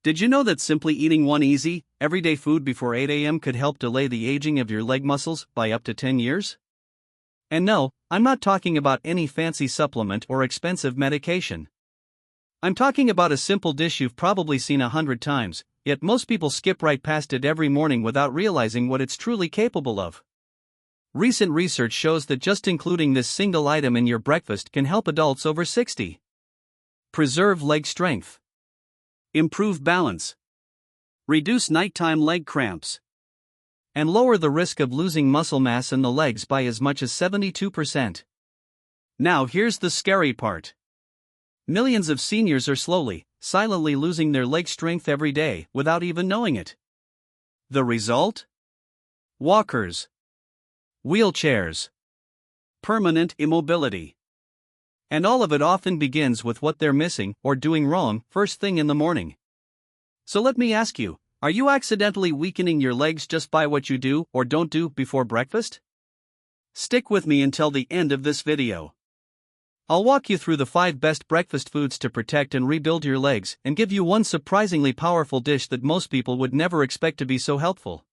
Did you know that simply eating one easy, everyday food before 8 a.m. could help delay the aging of your leg muscles by up to 10 years? And no, I'm not talking about any fancy supplement or expensive medication. I'm talking about a simple dish you've probably seen 100 times, yet most people skip right past it every morning without realizing what it's truly capable of. Recent research shows that just including this single item in your breakfast can help adults over 60. Preserve leg strength. Improve balance. Reduce nighttime leg cramps. And lower the risk of losing muscle mass in the legs by as much as 72%. Now here's the scary part. Millions of seniors are slowly, silently losing their leg strength every day without even knowing it. The result? Walkers, wheelchairs, permanent immobility. And all of it often begins with what they're missing or doing wrong first thing in the morning. So let me ask you, are you accidentally weakening your legs just by what you do or don't do before breakfast? Stick with me until the end of this video. I'll walk you through the 5 best breakfast foods to protect and rebuild your legs and give you one surprisingly powerful dish that most people would never expect to be so helpful.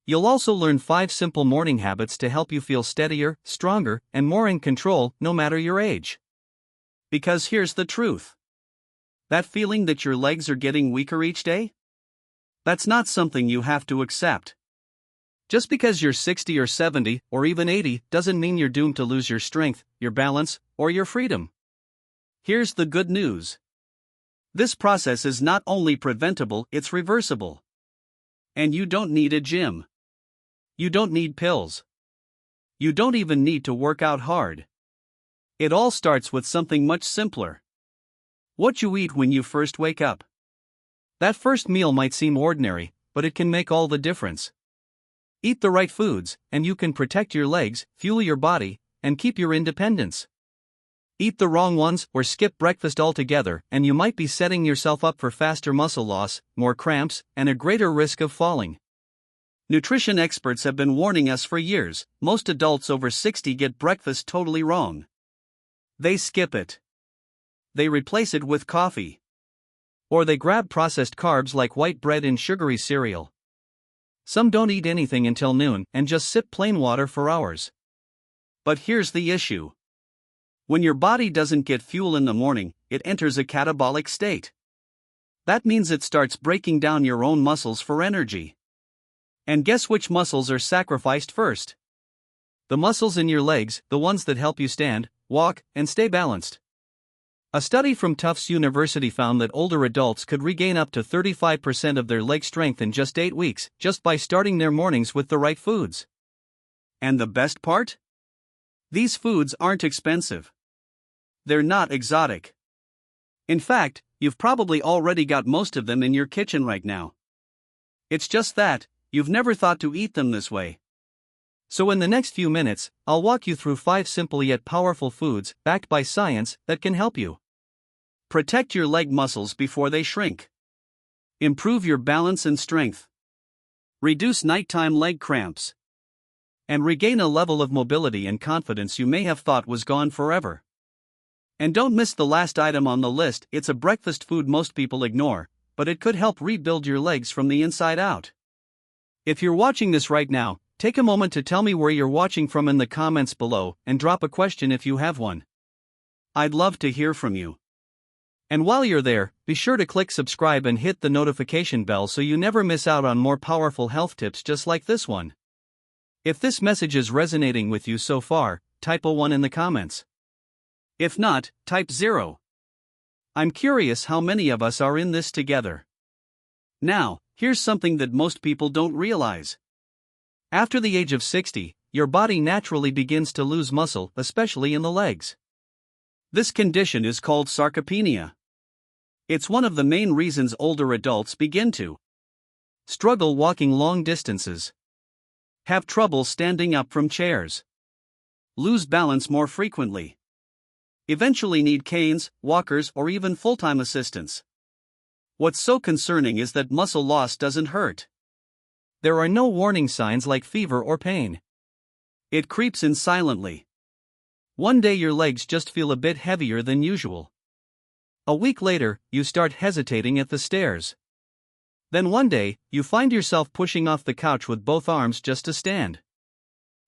You'll also learn 5 simple morning habits to help you feel steadier, stronger, and more in control no matter your age. Because here's the truth. That feeling that your legs are getting weaker each day? That's not something you have to accept. Just because you're 60 or 70 or even 80 doesn't mean you're doomed to lose your strength, your balance, or your freedom. Here's the good news. This process is not only preventable, it's reversible. And you don't need a gym. You don't need pills. You don't even need to work out hard. It all starts with something much simpler. What you eat when you first wake up. That first meal might seem ordinary, but it can make all the difference. Eat the right foods, and you can protect your legs, fuel your body, and keep your independence. Eat the wrong ones or skip breakfast altogether, and you might be setting yourself up for faster muscle loss, more cramps, and a greater risk of falling. Nutrition experts have been warning us for years. Most adults over 60 get breakfast totally wrong. They skip it. They replace it with coffee. Or they grab processed carbs like white bread and sugary cereal. Some don't eat anything until noon and just sip plain water for hours. But here's the issue. When your body doesn't get fuel in the morning, it enters a catabolic state. That means it starts breaking down your own muscles for energy. And guess which muscles are sacrificed first? The muscles in your legs, the ones that help you stand, walk, and stay balanced. A study from Tufts University found that older adults could regain up to 35% of their leg strength in just 8 weeks, just by starting their mornings with the right foods. And the best part? These foods aren't expensive. They're not exotic. In fact, you've probably already got most of them in your kitchen right now. It's just that, you've never thought to eat them this way. So in the next few minutes, I'll walk you through 5 simple yet powerful foods, backed by science, that can help you protect your leg muscles before they shrink. Improve your balance and strength. Reduce nighttime leg cramps. And regain a level of mobility and confidence you may have thought was gone forever. And don't miss the last item on the list. It's a breakfast food most people ignore, but it could help rebuild your legs from the inside out. If you're watching this right now, take a moment to tell me where you're watching from in the comments below and drop a question if you have one. I'd love to hear from you. And while you're there, be sure to click subscribe and hit the notification bell so you never miss out on more powerful health tips just like this one. If this message is resonating with you so far, type a 1 in the comments. If not, type 0. I'm curious how many of us are in this together. Now, here's something that most people don't realize. After the age of 60, your body naturally begins to lose muscle, especially in the legs. This condition is called sarcopenia. It's one of the main reasons older adults begin to struggle walking long distances, have trouble standing up from chairs, lose balance more frequently, eventually need canes, walkers, or even full-time assistance. What's so concerning is that muscle loss doesn't hurt. There are no warning signs like fever or pain. It creeps in silently. One day your legs just feel a bit heavier than usual. A week later, you start hesitating at the stairs. Then one day, you find yourself pushing off the couch with both arms just to stand.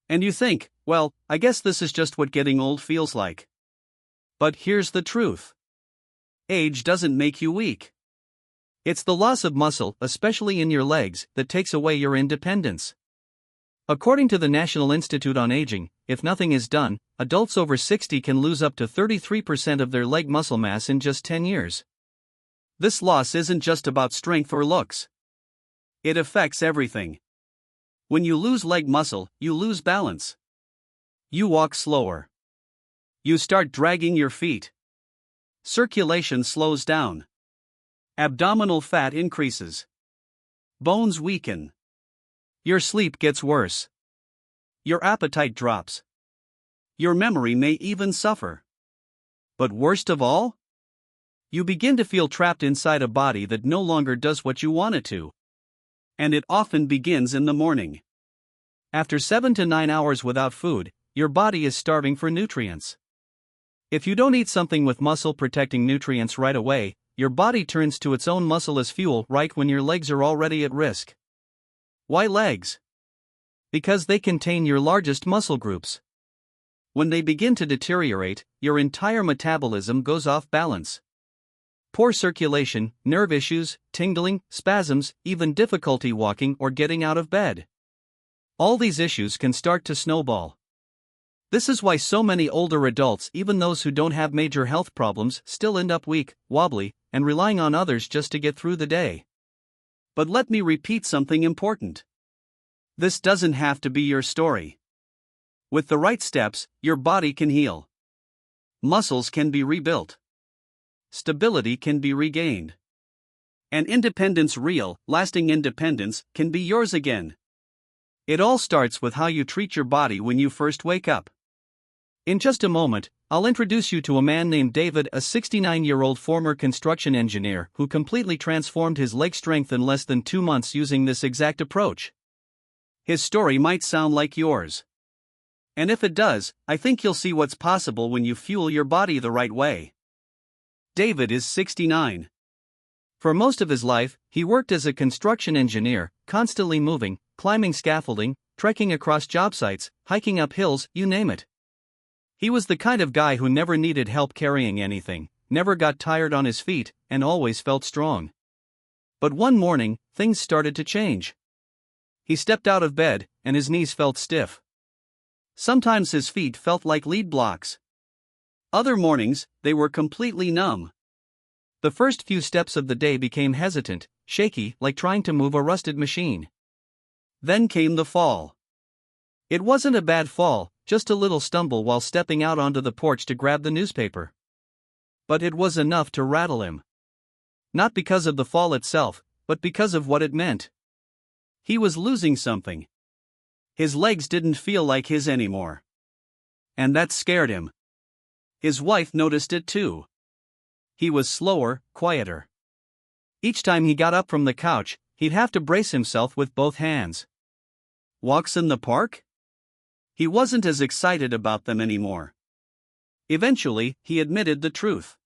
And you think, well, I guess this is just what getting old feels like. But here's the truth. Age doesn't make you weak. It's the loss of muscle, especially in your legs, that takes away your independence. According to the National Institute on Aging, if nothing is done, adults over 60 can lose up to 33% of their leg muscle mass in just 10 years. This loss isn't just about strength or looks. It affects everything. When you lose leg muscle, you lose balance. You walk slower. You start dragging your feet. Circulation slows down. Abdominal fat increases. Bones weaken. Your sleep gets worse. Your appetite drops. Your memory may even suffer. But worst of all? You begin to feel trapped inside a body that no longer does what you want it to. And it often begins in the morning. After 7 to 9 hours without food, your body is starving for nutrients. If you don't eat something with muscle-protecting nutrients right away, your body turns to its own muscle as fuel right when your legs are already at risk. Why legs? Because they contain your largest muscle groups. When they begin to deteriorate, your entire metabolism goes off balance. Poor circulation, nerve issues, tingling, spasms, even difficulty walking or getting out of bed. All these issues can start to snowball. This is why so many older adults, even those who don't have major health problems, still end up weak, wobbly, and relying on others just to get through the day. But let me repeat something important. This doesn't have to be your story. With the right steps, your body can heal. Muscles can be rebuilt. Stability can be regained. And independence, real, lasting independence, can be yours again. It all starts with how you treat your body when you first wake up. In just a moment, I'll introduce you to a man named David, a 69-year-old former construction engineer who completely transformed his leg strength in less than 2 months using this exact approach. His story might sound like yours. And if it does, I think you'll see what's possible when you fuel your body the right way. David is 69. For most of his life, he worked as a construction engineer, constantly moving, climbing scaffolding, trekking across job sites, hiking up hills, you name it. He was the kind of guy who never needed help carrying anything, never got tired on his feet, and always felt strong. But one morning, things started to change. He stepped out of bed, and his knees felt stiff. Sometimes his feet felt like lead blocks. Other mornings, they were completely numb. The first few steps of the day became hesitant, shaky, like trying to move a rusted machine. Then came the fall. It wasn't a bad fall, just a little stumble while stepping out onto the porch to grab the newspaper. But it was enough to rattle him. Not because of the fall itself, but because of what it meant. He was losing something. His legs didn't feel like his anymore. And that scared him. His wife noticed it too. He was slower, quieter. Each time he got up from the couch, he'd have to brace himself with both hands. Walks in the park? He wasn't as excited about them anymore. Eventually, he admitted the truth.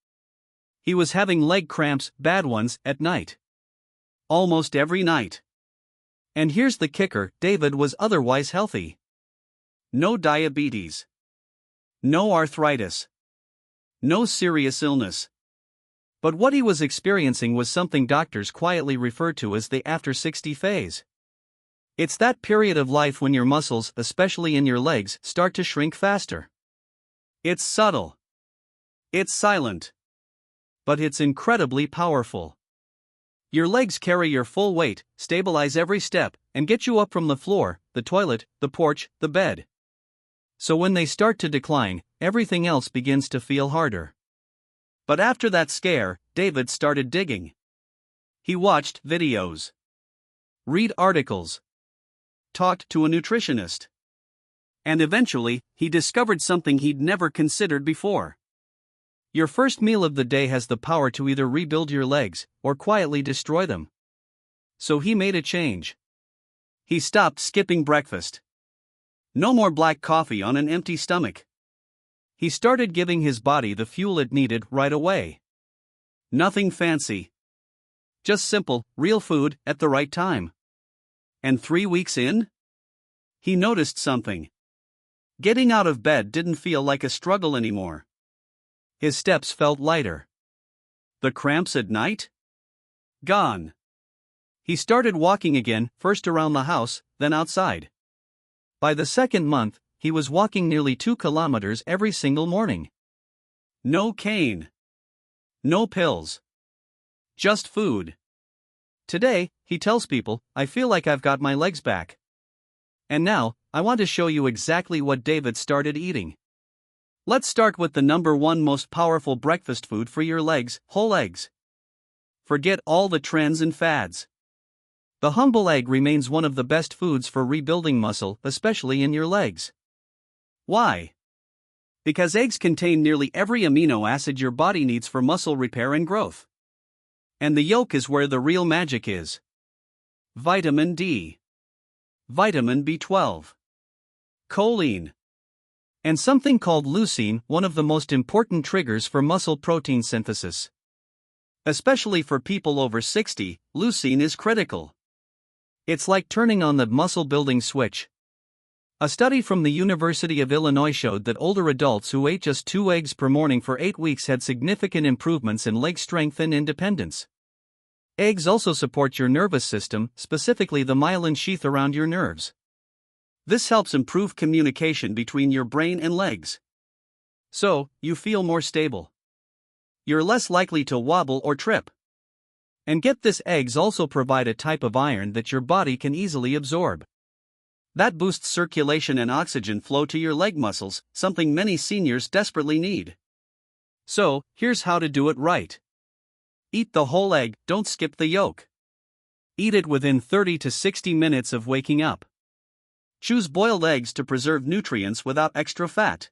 He was having leg cramps, bad ones, at night. Almost every night. And here's the kicker, David was otherwise healthy. No diabetes. No arthritis. No serious illness. But what he was experiencing was something doctors quietly refer to as the after 60 phase. It's that period of life when your muscles, especially in your legs, start to shrink faster. It's subtle. It's silent. But it's incredibly powerful. Your legs carry your full weight, stabilize every step, and get you up from the floor, the toilet, the porch, the bed. So when they start to decline, everything else begins to feel harder. But after that scare, David started digging. He watched videos. Read articles. Talked to a nutritionist. And eventually, he discovered something he'd never considered before. Your first meal of the day has the power to either rebuild your legs, or quietly destroy them. So he made a change. He stopped skipping breakfast. No more black coffee on an empty stomach. He started giving his body the fuel it needed right away. Nothing fancy. Just simple, real food at the right time. And 3 weeks in? He noticed something. Getting out of bed didn't feel like a struggle anymore. His steps felt lighter. The cramps at night? Gone. He started walking again, first around the house, then outside. By the second month, he was walking nearly 2 kilometers every single morning. No cane. No pills. Just food. Today, he tells people, I feel like I've got my legs back. And now, I want to show you exactly what David started eating. Let's start with the number 1 most powerful breakfast food for your legs, whole eggs. Forget all the trends and fads. The humble egg remains one of the best foods for rebuilding muscle, especially in your legs. Why? Because eggs contain nearly every amino acid your body needs for muscle repair and growth. And the yolk is where the real magic is. Vitamin D. Vitamin B12. Choline. And something called leucine, one of the most important triggers for muscle protein synthesis. Especially for people over 60, leucine is critical. It's like turning on the muscle-building switch. A study from the University of Illinois showed that older adults who ate just 2 eggs per morning for 8 weeks had significant improvements in leg strength and independence. Eggs also support your nervous system, specifically the myelin sheath around your nerves. This helps improve communication between your brain and legs. So, you feel more stable. You're less likely to wobble or trip. And get this, eggs also provide a type of iron that your body can easily absorb. That boosts circulation and oxygen flow to your leg muscles, something many seniors desperately need. So, here's how to do it right. Eat the whole egg, don't skip the yolk. Eat it within 30 to 60 minutes of waking up. Choose boiled eggs to preserve nutrients without extra fat.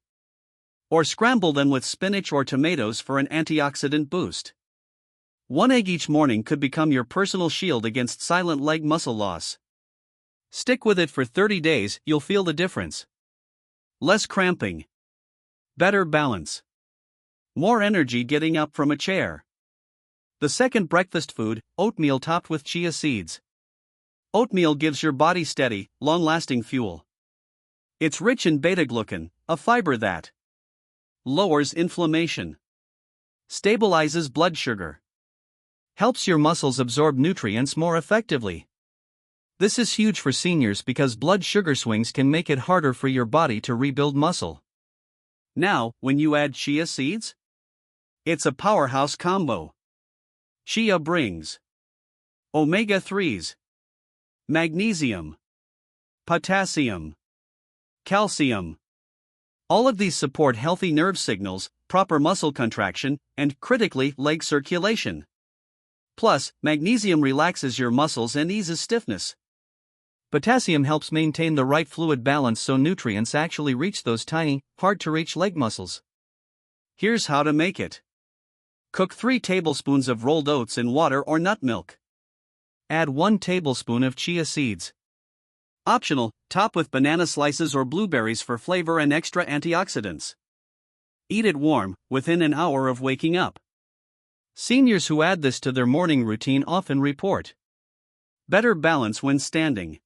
Or scramble them with spinach or tomatoes for an antioxidant boost. 1 egg each morning could become your personal shield against silent leg muscle loss. Stick with it for 30 days, you'll feel the difference. Less cramping. Better balance. More energy getting up from a chair. The second breakfast food, oatmeal topped with chia seeds. Oatmeal gives your body steady, long-lasting fuel. It's rich in beta-glucan, a fiber that lowers inflammation, stabilizes blood sugar, helps your muscles absorb nutrients more effectively. This is huge for seniors because blood sugar swings can make it harder for your body to rebuild muscle. Now, when you add chia seeds, it's a powerhouse combo. Chia brings omega-3s, magnesium, potassium, calcium. All of these support healthy nerve signals, proper muscle contraction, and critically, leg circulation. Plus, magnesium relaxes your muscles and eases stiffness. Potassium helps maintain the right fluid balance so nutrients actually reach those tiny, hard-to-reach leg muscles. Here's how to make it. Cook 3 tablespoons of rolled oats in water or nut milk. Add 1 tablespoon of chia seeds. Optional, top with banana slices or blueberries for flavor and extra antioxidants. Eat it warm, within an hour of waking up. Seniors who add this to their morning routine often report better balance when standing,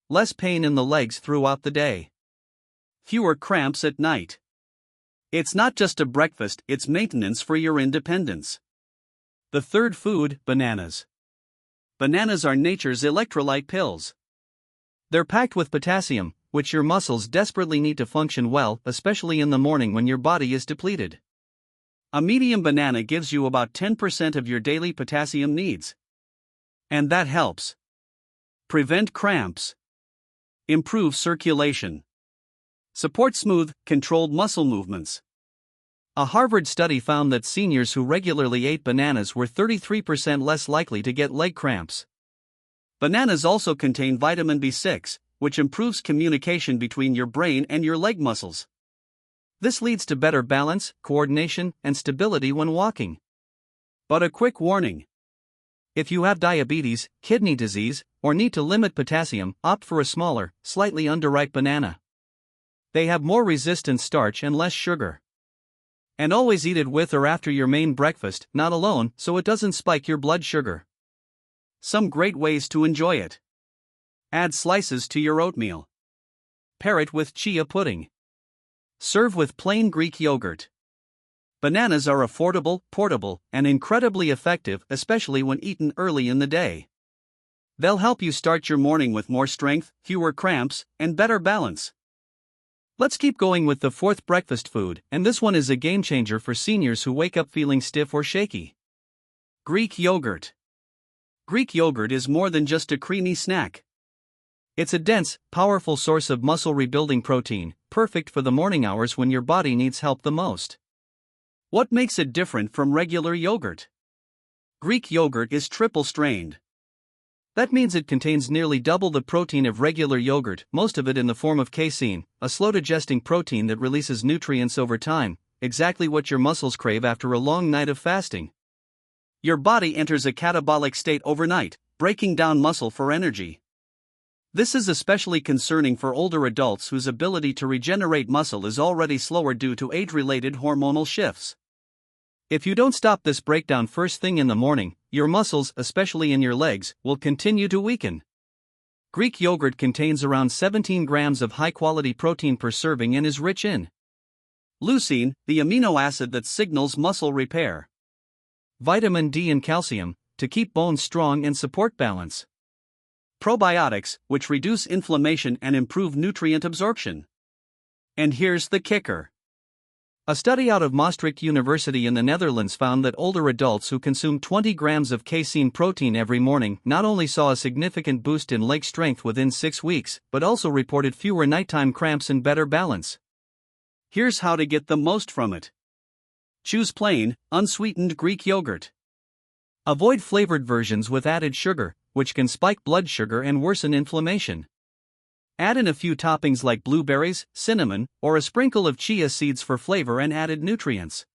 less pain in the legs throughout the day, fewer cramps at night. It's not just a breakfast, it's maintenance for your independence. The third food, bananas. Bananas are nature's electrolyte pills. They're packed with potassium, which your muscles desperately need to function well, especially in the morning when your body is depleted. A medium banana gives you about 10% of your daily potassium needs. And that helps prevent cramps, improve circulation, support smooth, controlled muscle movements. A Harvard study found that seniors who regularly ate bananas were 33% less likely to get leg cramps. Bananas also contain vitamin B6, which improves communication between your brain and your leg muscles. This leads to better balance, coordination, and stability when walking. But a quick warning. If you have diabetes, kidney disease, or need to limit potassium, opt for a smaller, slightly underripe banana. They have more resistant starch and less sugar. And always eat it with or after your main breakfast, not alone, so it doesn't spike your blood sugar. Some great ways to enjoy it. Add slices to your oatmeal. Pair it with chia pudding. Serve with plain Greek yogurt. Bananas are affordable, portable, and incredibly effective, especially when eaten early in the day. They'll help you start your morning with more strength, fewer cramps, and better balance. Let's keep going with the fourth breakfast food, and this one is a game changer for seniors who wake up feeling stiff or shaky. Greek yogurt. Greek yogurt is more than just a creamy snack. It's a dense, powerful source of muscle rebuilding protein, perfect for the morning hours when your body needs help the most. What makes it different from regular yogurt? Greek yogurt is triple strained. That means it contains nearly double the protein of regular yogurt, most of it in the form of casein, a slow-digesting protein that releases nutrients over time, exactly what your muscles crave after a long night of fasting. Your body enters a catabolic state overnight, breaking down muscle for energy. This is especially concerning for older adults whose ability to regenerate muscle is already slower due to age-related hormonal shifts. If you don't stop this breakdown first thing in the morning, your muscles, especially in your legs, will continue to weaken. Greek yogurt contains around 17 grams of high-quality protein per serving and is rich in leucine, the amino acid that signals muscle repair, vitamin D and calcium, to keep bones strong and support balance, probiotics, which reduce inflammation and improve nutrient absorption. And here's the kicker. A study out of Maastricht University in the Netherlands found that older adults who consume 20 grams of casein protein every morning not only saw a significant boost in leg strength within 6 weeks, but also reported fewer nighttime cramps and better balance. Here's how to get the most from it. Choose plain, unsweetened Greek yogurt. Avoid flavored versions with added sugar, which can spike blood sugar and worsen inflammation. Add in a few toppings like blueberries, cinnamon, or a sprinkle of chia seeds for flavor and added nutrients.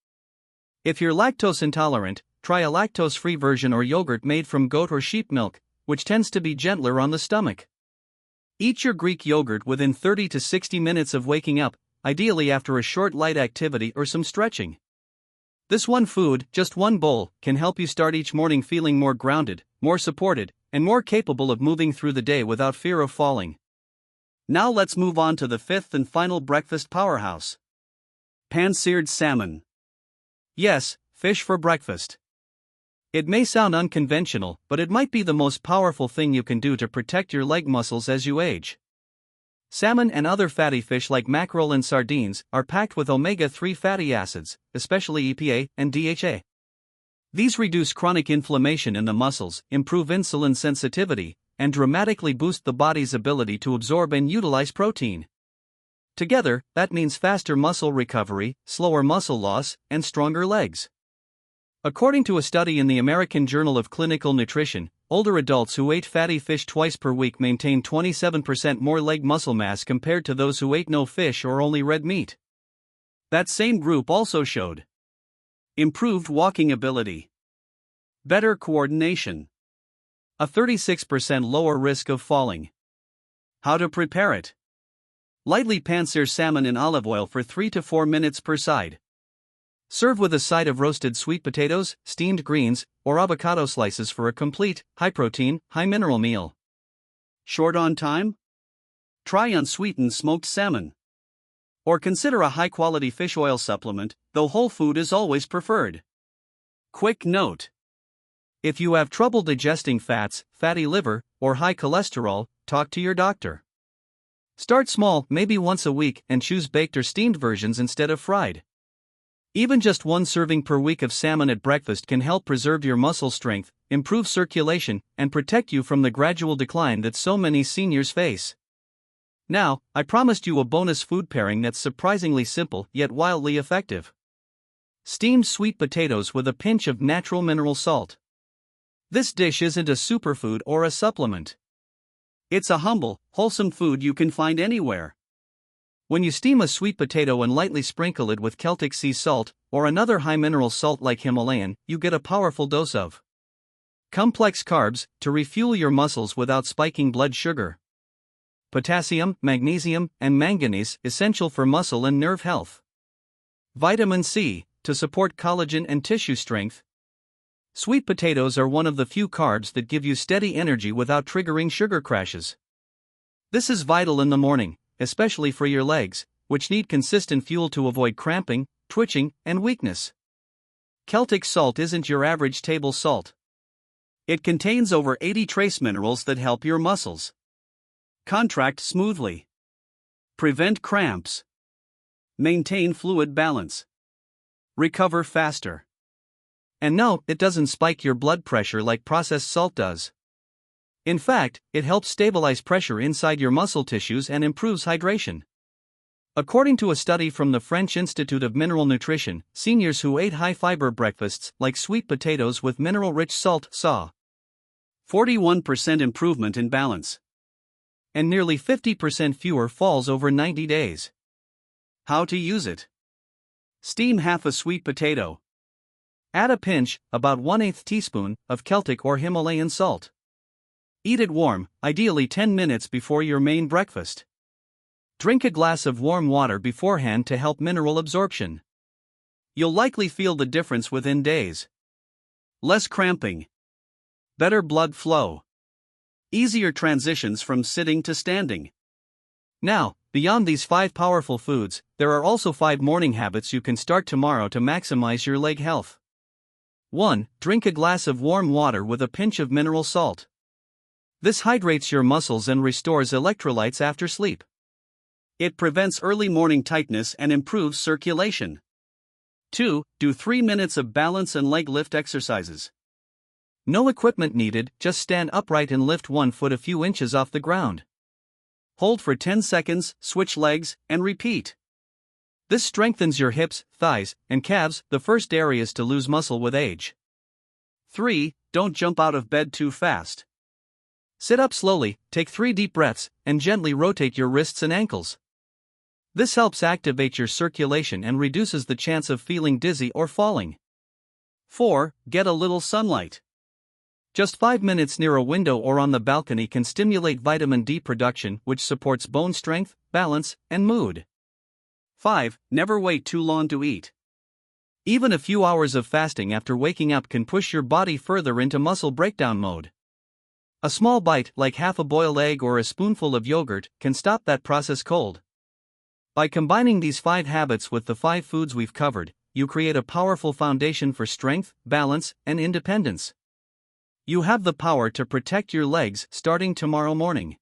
If you're lactose intolerant, try a lactose-free version or yogurt made from goat or sheep milk, which tends to be gentler on the stomach. Eat your Greek yogurt within 30 to 60 minutes of waking up, ideally after a short light activity or some stretching. This one food, just one bowl, can help you start each morning feeling more grounded, more supported, and more capable of moving through the day without fear of falling. Now let's move on to the fifth and final breakfast powerhouse. Pan-seared salmon. Yes, fish for breakfast. It may sound unconventional, but it might be the most powerful thing you can do to protect your leg muscles as you age. Salmon and other fatty fish like mackerel and sardines are packed with omega-3 fatty acids, especially EPA and DHA. These reduce chronic inflammation in the muscles, improve insulin sensitivity, and dramatically boost the body's ability to absorb and utilize protein. Together, that means faster muscle recovery, slower muscle loss, and stronger legs. According to a study in the American Journal of Clinical Nutrition, older adults who ate fatty fish twice per week maintained 27% more leg muscle mass compared to those who ate no fish or only red meat. That same group also showed improved walking ability, better coordination, a 36% lower risk of falling. How to prepare it? Lightly pan-sear salmon in olive oil for 3 to 4 minutes per side. Serve with a side of roasted sweet potatoes, steamed greens, or avocado slices for a complete, high-protein, high-mineral meal. Short on time? Try unsweetened smoked salmon. Or consider a high-quality fish oil supplement, though whole food is always preferred. Quick note. If you have trouble digesting fats, fatty liver, or high cholesterol, talk to your doctor. Start small, maybe once a week, and choose baked or steamed versions instead of fried. Even just one serving per week of salmon at breakfast can help preserve your muscle strength, improve circulation, and protect you from the gradual decline that so many seniors face. Now, I promised you a bonus food pairing that's surprisingly simple yet wildly effective. Steamed sweet potatoes with a pinch of natural mineral salt. This dish isn't a superfood or a supplement. It's a humble, wholesome food you can find anywhere. When you steam a sweet potato and lightly sprinkle it with Celtic sea salt, or another high-mineral salt like Himalayan, you get a powerful dose of complex carbs to refuel your muscles without spiking blood sugar. Potassium, magnesium, and manganese essential for muscle and nerve health. Vitamin C to support collagen and tissue strength. Sweet potatoes are one of the few carbs that give you steady energy without triggering sugar crashes. This is vital in the morning, especially for your legs, which need consistent fuel to avoid cramping, twitching, and weakness. Celtic salt isn't your average table salt. It contains over 80 trace minerals that help your muscles contract smoothly, prevent cramps, maintain fluid balance, recover faster. And no, it doesn't spike your blood pressure like processed salt does. In fact, it helps stabilize pressure inside your muscle tissues and improves hydration. According to a study from the French Institute of Mineral Nutrition, seniors who ate high-fiber breakfasts like sweet potatoes with mineral-rich salt saw 41% improvement in balance and nearly 50% fewer falls over 90 days. How to use it? Steam half a sweet potato. Add a pinch, about 1/8 teaspoon, of Celtic or Himalayan salt. Eat it warm, ideally 10 minutes before your main breakfast. Drink a glass of warm water beforehand to help mineral absorption. You'll likely feel the difference within days. Less cramping. Better blood flow. Easier transitions from sitting to standing. Now, beyond these 5 powerful foods, there are also 5 morning habits you can start tomorrow to maximize your leg health. 1. Drink a glass of warm water with a pinch of mineral salt. This hydrates your muscles and restores electrolytes after sleep. It prevents early morning tightness and improves circulation. 2. Do 3 minutes of balance and leg lift exercises. No equipment needed, just stand upright and lift one foot a few inches off the ground. Hold for 10 seconds, switch legs, and repeat. This strengthens your hips, thighs, and calves, the first areas to lose muscle with age. 3. Don't jump out of bed too fast. Sit up slowly, take 3 deep breaths, and gently rotate your wrists and ankles. This helps activate your circulation and reduces the chance of feeling dizzy or falling. 4. Get a little sunlight. Just 5 minutes near a window or on the balcony can stimulate vitamin D production, which supports bone strength, balance, and mood. 5. Never wait too long to eat. Even a few hours of fasting after waking up can push your body further into muscle breakdown mode. A small bite, like half a boiled egg or a spoonful of yogurt, can stop that process cold. By combining these 5 habits with the 5 foods we've covered, you create a powerful foundation for strength, balance, and independence. You have the power to protect your legs starting tomorrow morning.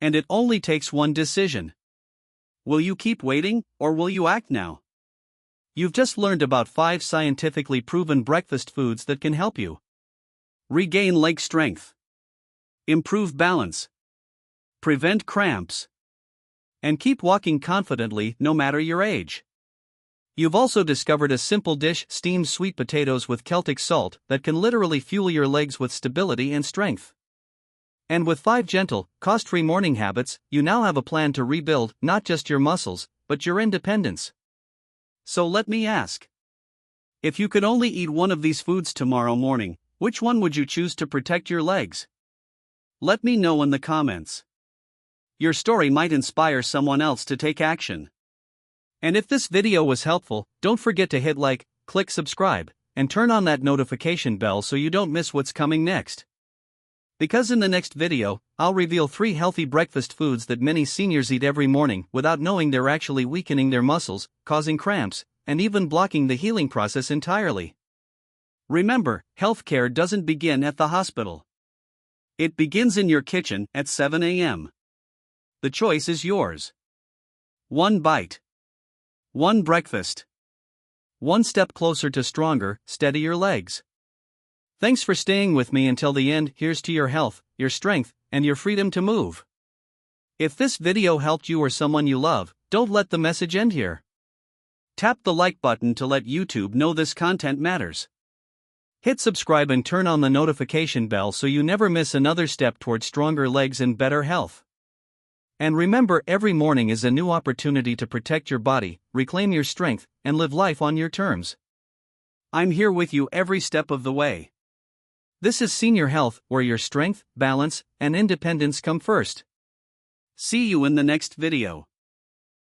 And it only takes one decision. Will you keep waiting, or will you act now? You've just learned about 5 scientifically proven breakfast foods that can help you regain leg strength, improve balance, prevent cramps, and keep walking confidently no matter your age. You've also discovered a simple dish, steamed sweet potatoes with Celtic salt, that can literally fuel your legs with stability and strength. And with 5 gentle, cost-free morning habits, you now have a plan to rebuild not just your muscles, but your independence. So let me ask. If you could only eat one of these foods tomorrow morning, which one would you choose to protect your legs? Let me know in the comments. Your story might inspire someone else to take action. And if this video was helpful, don't forget to hit like, click subscribe, and turn on that notification bell so you don't miss what's coming next. Because in the next video, I'll reveal 3 healthy breakfast foods that many seniors eat every morning without knowing they're actually weakening their muscles, causing cramps, and even blocking the healing process entirely. Remember, healthcare doesn't begin at the hospital. It begins in your kitchen at 7 a.m. The choice is yours. 1 bite. 1 breakfast. 1 step closer to stronger, steadier legs. Thanks for staying with me until the end. Here's to your health, your strength, and your freedom to move. If this video helped you or someone you love, don't let the message end here. Tap the like button to let YouTube know this content matters. Hit subscribe and turn on the notification bell so you never miss another step toward stronger legs and better health. And remember, every morning is a new opportunity to protect your body, reclaim your strength, and live life on your terms. I'm here with you every step of the way. This is Senior Health, where your strength, balance, and independence come first. See you in the next video.